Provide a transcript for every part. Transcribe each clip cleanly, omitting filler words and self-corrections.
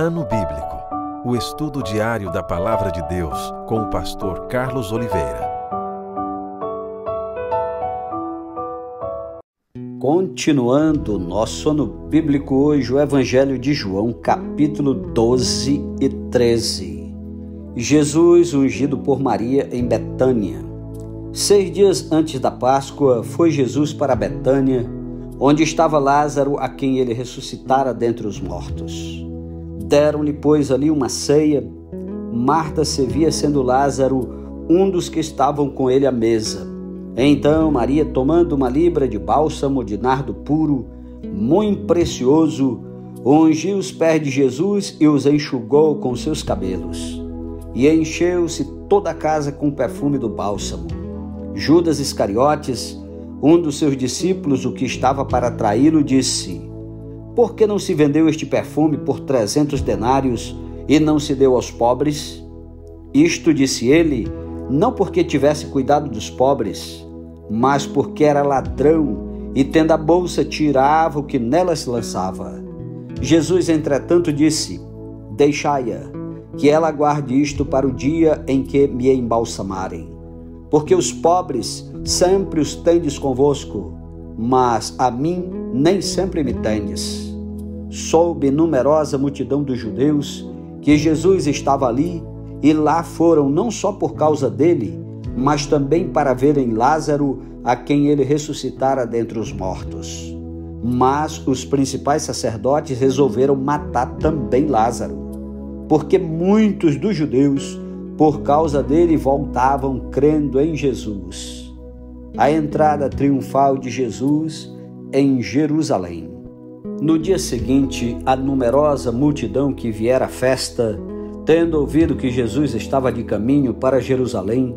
Ano Bíblico, o estudo diário da Palavra de Deus com o pastor Carlos Oliveira. Continuando nosso ano bíblico hoje, o Evangelho de João, capítulo 12 e 13. Jesus ungido por Maria em Betânia. 6 dias antes da Páscoa, foi Jesus para Betânia, onde estava Lázaro, a quem ele ressuscitara dentre os mortos. Deram-lhe, pois, ali uma ceia. Marta servia, sendo Lázaro um dos que estavam com ele à mesa. Então Maria, tomando uma libra de bálsamo de nardo puro, muito precioso, ungiu os pés de Jesus e os enxugou com seus cabelos. E encheu-se toda a casa com o perfume do bálsamo. Judas Iscariotes, um dos seus discípulos, o que estava para traí-lo, disse: por que não se vendeu este perfume por 300 denários e não se deu aos pobres? Isto disse ele, não porque tivesse cuidado dos pobres, mas porque era ladrão e, tendo a bolsa, tirava o que nela se lançava. Jesus, entretanto, disse: deixai-a, que ela guarde isto para o dia em que me embalsamarem. Porque os pobres sempre os tendes convosco, mas a mim nem sempre me tendes. Soube numerosa multidão dos judeus que Jesus estava ali, e lá foram não só por causa dele, mas também para verem Lázaro, a quem ele ressuscitara dentre os mortos. Mas os principais sacerdotes resolveram matar também Lázaro, porque muitos dos judeus, por causa dele, voltavam crendo em Jesus. A entrada triunfal de Jesus em Jerusalém. No dia seguinte, a numerosa multidão que viera à festa, tendo ouvido que Jesus estava de caminho para Jerusalém,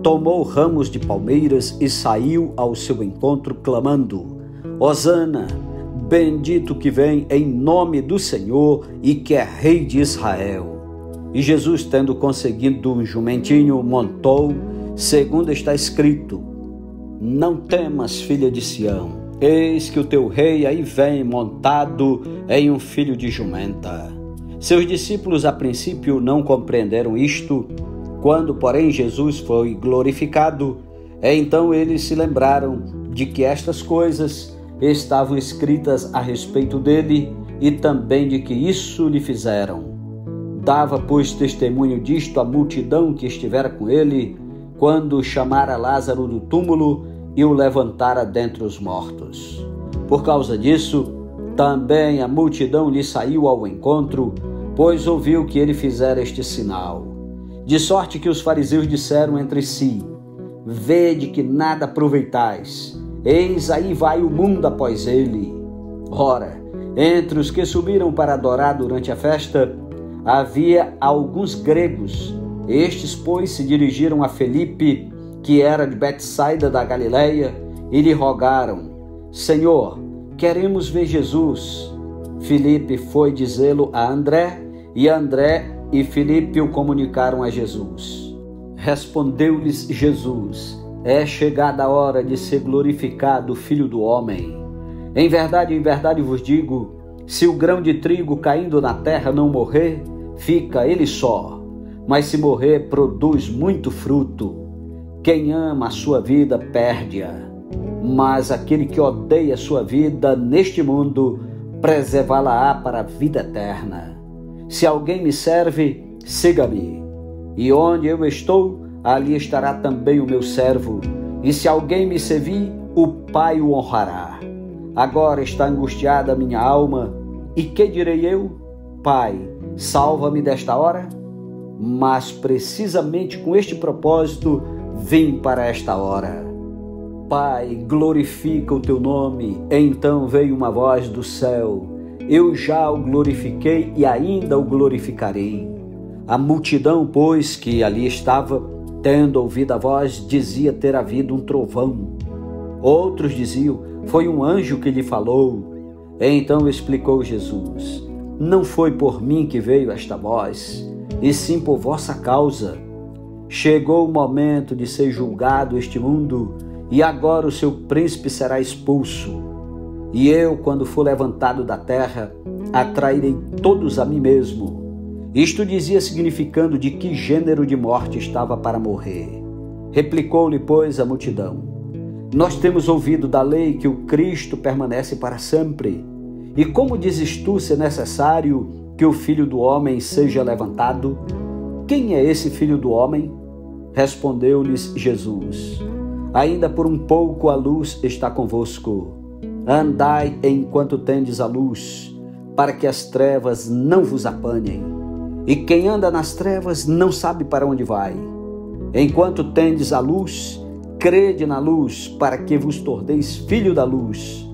tomou ramos de palmeiras e saiu ao seu encontro, clamando: Hosana, bendito que vem em nome do Senhor e que é Rei de Israel. E Jesus, tendo conseguido um jumentinho, montou, segundo está escrito: não temas, filha de Sião, eis que o teu rei aí vem montado em um filho de jumenta. Seus discípulos a princípio não compreenderam isto. Quando, porém, Jesus foi glorificado, então eles se lembraram de que estas coisas estavam escritas a respeito dele e também de que isso lhe fizeram. Dava, pois, testemunho disto a multidão que estivera com ele, quando chamara Lázaro do túmulo e o levantara dentre os mortos. Por causa disso, também a multidão lhe saiu ao encontro, pois ouviu que ele fizera este sinal. De sorte que os fariseus disseram entre si: vede que nada aproveitais, eis aí vai o mundo após ele. Ora, entre os que subiram para adorar durante a festa, havia alguns gregos. Estes, pois, se dirigiram a Felipe, que era de Betsaida da Galileia, e lhe rogaram: Senhor, queremos ver Jesus. Filipe foi dizê-lo a André, e André e Filipe o comunicaram a Jesus. Respondeu-lhes Jesus: é chegada a hora de ser glorificado o Filho do Homem. Em verdade vos digo, se o grão de trigo caindo na terra não morrer, fica ele só, mas se morrer, produz muito fruto. Quem ama a sua vida, perde-a, mas aquele que odeia a sua vida neste mundo, preservá-la-á para a vida eterna. Se alguém me serve, siga-me, e onde eu estou, ali estará também o meu servo, e se alguém me servir, o Pai o honrará. Agora está angustiada a minha alma, e que direi eu? Pai, salva-me desta hora? Mas precisamente com este propósito vim para esta hora. Pai, glorifica o teu nome. Então veio uma voz do céu: eu já o glorifiquei e ainda o glorificarei. A multidão, pois, que ali estava, tendo ouvido a voz, dizia ter havido um trovão. Outros diziam: foi um anjo que lhe falou. Então explicou Jesus: não foi por mim que veio esta voz, e sim por vossa causa. Chegou o momento de ser julgado este mundo, e agora o seu príncipe será expulso. E eu, quando for levantado da terra, atrairei todos a mim mesmo. Isto dizia significando de que gênero de morte estava para morrer. Replicou-lhe, pois, a multidão: nós temos ouvido da lei que o Cristo permanece para sempre. E como dizes tu ser necessário que o Filho do Homem seja levantado? Quem é esse Filho do Homem? Respondeu-lhes Jesus: ainda por um pouco a luz está convosco. Andai enquanto tendes a luz, para que as trevas não vos apanhem. E quem anda nas trevas não sabe para onde vai. Enquanto tendes a luz, crede na luz, para que vos torneis filho da luz.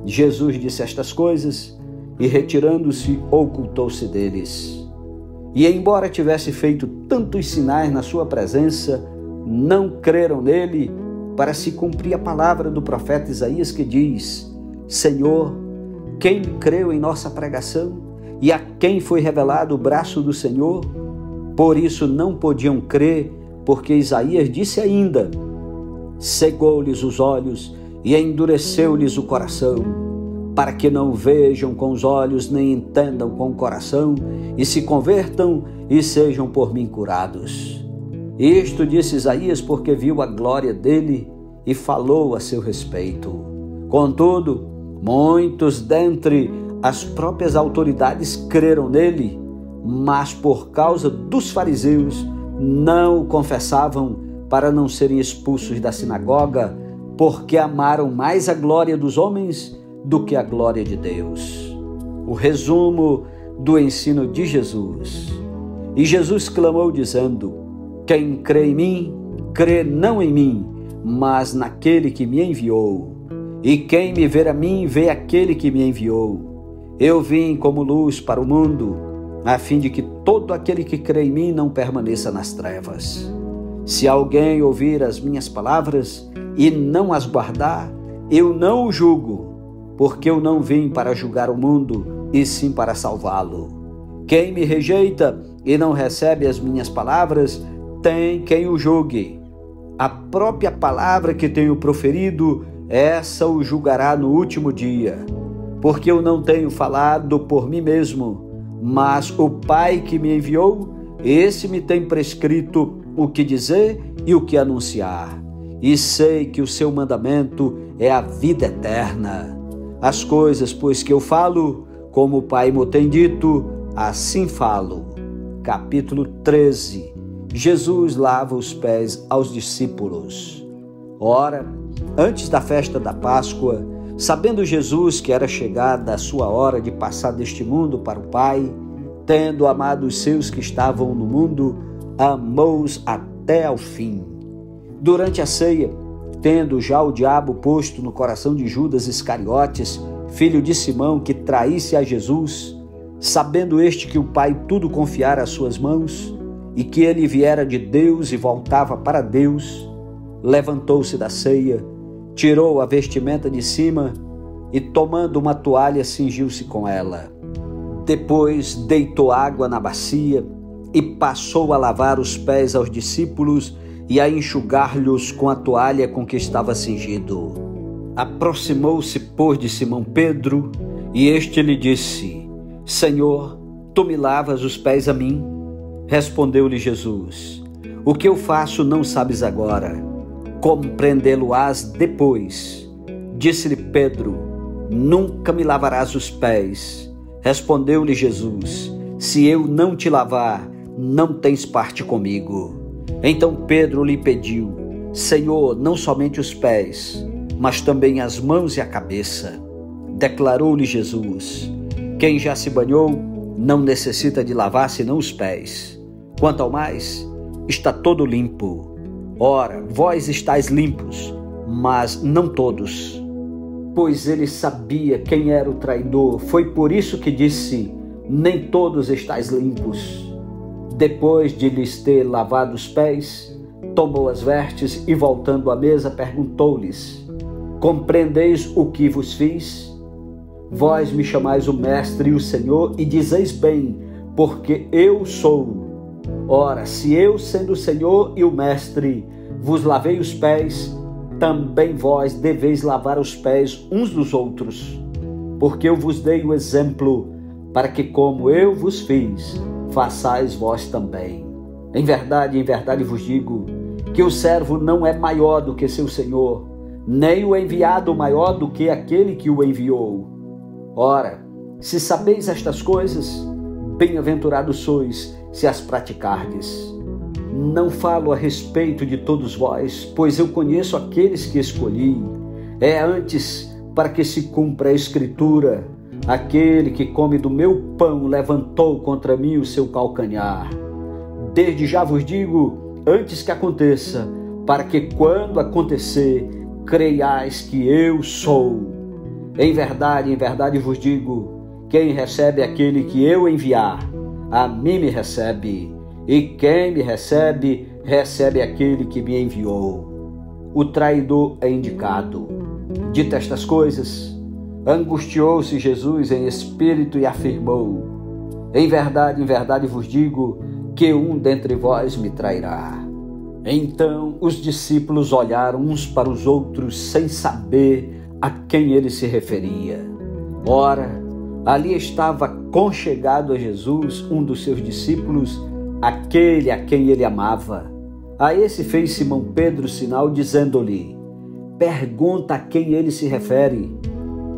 Jesus disse estas coisas e, retirando-se, ocultou-se deles. E, embora tivesse feito tantos sinais na sua presença, não creram nele, para se cumprir a palavra do profeta Isaías, que diz: Senhor, quem creu em nossa pregação e a quem foi revelado o braço do Senhor? Por isso não podiam crer, porque Isaías disse ainda: cegou-lhes os olhos e endureceu-lhes o coração, para que não vejam com os olhos, nem entendam com o coração, e se convertam e sejam por mim curados. Isto disse Isaías porque viu a glória dele e falou a seu respeito. Contudo, muitos dentre as próprias autoridades creram nele, mas por causa dos fariseus não o confessavam, para não serem expulsos da sinagoga, porque amaram mais a glória dos homens do que a glória de Deus. O resumo do ensino de Jesus. E Jesus clamou dizendo: quem crê em mim, crê não em mim, mas naquele que me enviou. E quem me vê a mim, vê aquele que me enviou. Eu vim como luz para o mundo, a fim de que todo aquele que crê em mim não permaneça nas trevas. Se alguém ouvir as minhas palavras e não as guardar, eu não o julgo, porque eu não vim para julgar o mundo, e sim para salvá-lo. Quem me rejeita e não recebe as minhas palavras, tem quem o julgue. A própria palavra que tenho proferido, essa o julgará no último dia. Porque eu não tenho falado por mim mesmo, mas o Pai que me enviou, esse me tem prescrito o que dizer e o que anunciar. E sei que o seu mandamento é a vida eterna. As coisas, pois, que eu falo, como o Pai me tem dito, assim falo. Capítulo 13. Jesus lava os pés aos discípulos. Ora, antes da festa da Páscoa, sabendo Jesus que era chegada a sua hora de passar deste mundo para o Pai, tendo amado os seus que estavam no mundo, amou-os até ao fim. Durante a ceia, tendo já o diabo posto no coração de Judas Iscariotes, filho de Simão, que traísse a Jesus, sabendo este que o Pai tudo confiara às suas mãos, e que ele viera de Deus e voltava para Deus, levantou-se da ceia, tirou a vestimenta de cima e, tomando uma toalha, cingiu-se com ela. Depois deitou água na bacia e passou a lavar os pés aos discípulos e a enxugar-lhes com a toalha com que estava cingido. Aproximou-se, pois, de Simão Pedro, e este lhe disse: Senhor, tu me lavas os pés a mim? Respondeu-lhe Jesus: o que eu faço não sabes agora, compreendê-lo-ás depois. Disse-lhe Pedro: nunca me lavarás os pés. Respondeu-lhe Jesus: se eu não te lavar, não tens parte comigo. Então Pedro lhe pediu: Senhor, não somente os pés, mas também as mãos e a cabeça. Declarou-lhe Jesus: quem já se banhou não necessita de lavar senão os pés. Quanto ao mais, está todo limpo. Ora, vós estáis limpos, mas não todos. Pois ele sabia quem era o traidor. Foi por isso que disse: nem todos estáis limpos. Depois de lhes ter lavado os pés, tomou as vestes e, voltando à mesa, perguntou-lhes: compreendeis o que vos fiz? Vós me chamais o Mestre e o Senhor, e dizeis bem, porque eu sou. Ora, se eu, sendo o Senhor e o Mestre, vos lavei os pés, também vós deveis lavar os pés uns dos outros. Porque eu vos dei o exemplo, para que, como eu vos fiz, façais vós também. Em verdade vos digo que o servo não é maior do que seu senhor, nem o enviado maior do que aquele que o enviou. Ora, se sabeis estas coisas, bem-aventurados sois se as praticardes. Não falo a respeito de todos vós, pois eu conheço aqueles que escolhi. É antes para que se cumpra a Escritura: aquele que come do meu pão levantou contra mim o seu calcanhar. Desde já vos digo, antes que aconteça, para que quando acontecer, creiais que eu sou. Em verdade vos digo, quem recebe aquele que eu enviar, a mim me recebe, e quem me recebe, recebe aquele que me enviou. O traidor é indicado. Dito estas coisas, angustiou-se Jesus em espírito e afirmou: em verdade vos digo, que um dentre vós me trairá. Então os discípulos olharam uns para os outros sem saber a quem ele se referia. Ora, ali estava conchegado a Jesus um dos seus discípulos, aquele a quem ele amava. A esse fez Simão Pedro sinal, dizendo-lhe: pergunta a quem ele se refere.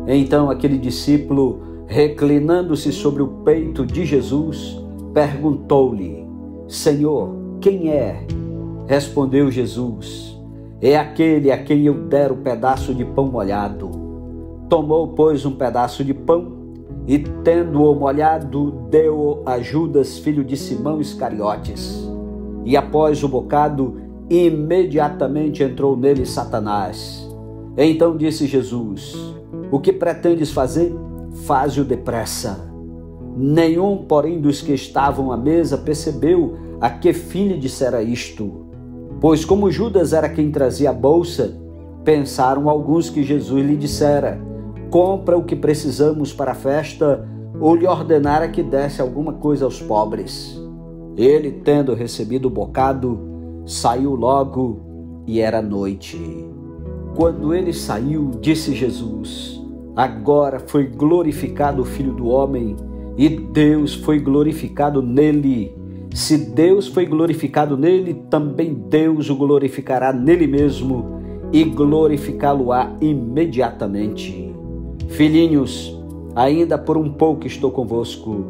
Então aquele discípulo, reclinando-se sobre o peito de Jesus, perguntou-lhe: Senhor, quem é? Respondeu Jesus: é aquele a quem eu der o pedaço de pão molhado. Tomou, pois, um pedaço de pão e, tendo-o molhado, deu-o a Judas, filho de Simão Iscariotes. E após o bocado, imediatamente entrou nele Satanás. Então disse Jesus: o que pretendes fazer? Faze-o depressa. Nenhum, porém, dos que estavam à mesa percebeu a que fim lhe dissera isto. Pois como Judas era quem trazia a bolsa, pensaram alguns que Jesus lhe dissera: compra o que precisamos para a festa, ou lhe ordenara que desse alguma coisa aos pobres. Ele, tendo recebido o bocado, saiu logo, e era noite. Quando ele saiu, disse Jesus: agora foi glorificado o Filho do Homem, e Deus foi glorificado nele. Se Deus foi glorificado nele, também Deus o glorificará nele mesmo, e glorificá-lo-á imediatamente. Filhinhos, ainda por um pouco estou convosco.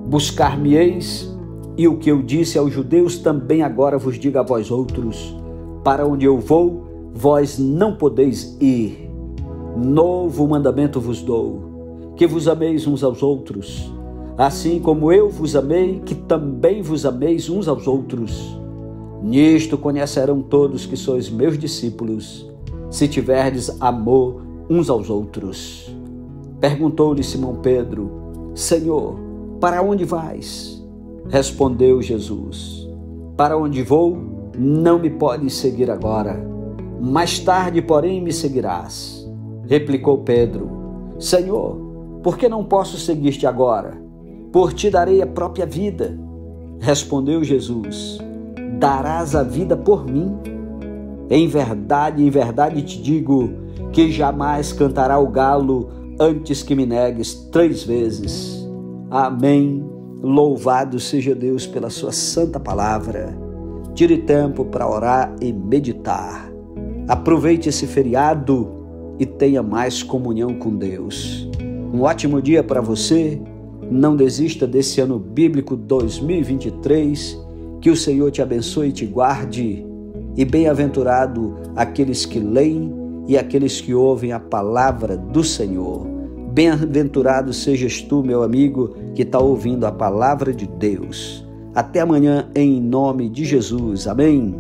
Buscar-me-eis, e o que eu disse aos judeus também agora vos digo a vós outros: para onde eu vou, vós não podeis ir. Novo mandamento vos dou, que vos ameis uns aos outros, assim como eu vos amei, que também vos ameis uns aos outros. Nisto conhecerão todos que sois meus discípulos, se tiverdes amor uns aos outros. Perguntou-lhe Simão Pedro: Senhor, para onde vais? Respondeu Jesus: para onde vou, não me podes seguir agora. Mais tarde, porém, me seguirás. Replicou Pedro: Senhor, por que não posso seguir-te agora? Por ti darei a própria vida. Respondeu Jesus: darás a vida por mim? Em verdade te digo, que jamais cantará o galo antes que me negues 3 vezes. Amém. Louvado seja Deus pela sua santa palavra. Tire tempo para orar e meditar. Aproveite esse feriado e tenha mais comunhão com Deus. Um ótimo dia para você. Não desista desse ano bíblico 2023. Que o Senhor te abençoe e te guarde. E bem-aventurado aqueles que leem e aqueles que ouvem a palavra do Senhor. Bem-aventurado sejas tu, meu amigo, que está ouvindo a palavra de Deus. Até amanhã, em nome de Jesus. Amém.